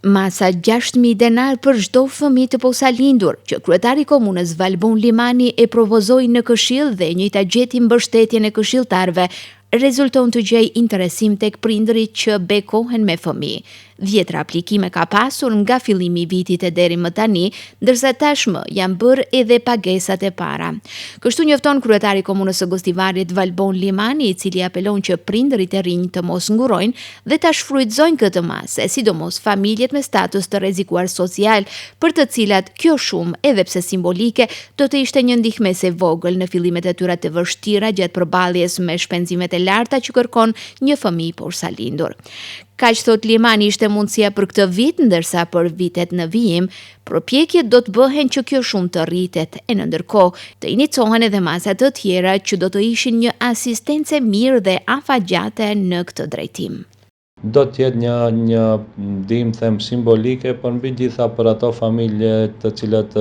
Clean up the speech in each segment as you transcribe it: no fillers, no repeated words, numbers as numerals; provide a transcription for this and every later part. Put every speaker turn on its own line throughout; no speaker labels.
Masa 6.000 denar për çdo fëmijë të posalindur, që kryetari i komunës Valbon Limani e propozoi në Këshill dhe e njëjta gjeti mbështetjen e këshilltarëve, rezulton të gjej interesim tek prindërit që bekohen me fëmijë. 10 aplikime ka pasur nga fillimi i vitit e deri më tani, ndërsa tashmë janë bërë edhe pagesat e para. Kështu njofton kryetari i komunës së Gostivarit Valbon Limani, i cili apelon që prindërit e rinj të mos ngurojnë dhe ta shfrytëzojnë këtë masë, sidomos familjet me status të rrezikuar social, për të cilat kjo shumë, edhe pse simbolike, do të ishte një ndihmës e vogël në fillimet e tyre të vështira gjatë përballjes me shpenzimet e larta që kërkon një fëmijë posalindur. Kaq thot Limani ishte mundësia për këtë vit, ndërsa për vitet në vijim, propjekjet do të bëhen që kjo shumë të rritet, e në ndërkohë të inicohen edhe masa të tjera që do të ishin një asistencë mirë dhe afatgjate në këtë drejtim.
Do të jetë një ndihmë them simbolike, por mbi gjitha për ato familje të cilat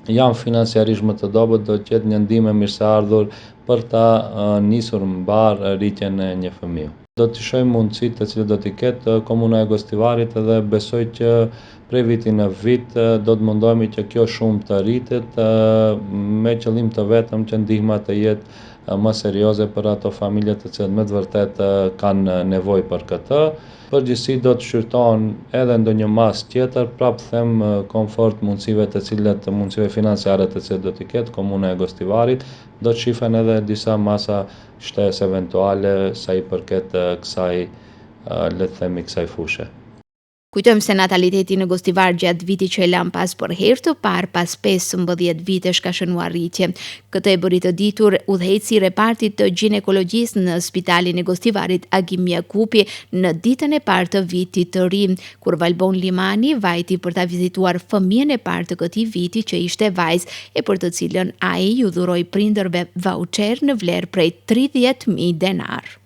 janë financiarisht më të dobët, do të jetë një ndihmë e mirëseardhur për ta nisur mbar rritjen e një fëmiu. Do të shohim mundësitë të cilat do t'i ketë komuna e Gostivarit dhe besoj që prej viti në vit do të mundohemi që kjo shumë të rritet me qëllim të vetëm që ndihma të jetë më serioze për ato familje të cilat me të vërtet kanë nevojë për këtë. Përgjithësi do të shqyrtohen edhe ndonjë masë tjetër, prapë them konfort mundësive financiare të cilat do t'i ketë komuna e Gostivarit, do të shifen edhe disa masa shtesë eventuale sa i përket kësaj fushe.
Kujtojmë se nataliteti në Gostivar gjatë vitit që e lam pas për herë të parë pas 15 vitesh ka shënuar rritje. Këtë e bëri të ditur udhëheci i repartit të ginekologjisë në Spitalin e Gostivarit Agim Jakupi në ditën e parë të vitit të ri, kur Valbon Limani vajti për ta vizituar fëmijën e parë të këtij viti që ishte vajzë e për të cilën ai ju dhuroi prindërve vaucher në vlerë prej 30.000 denar.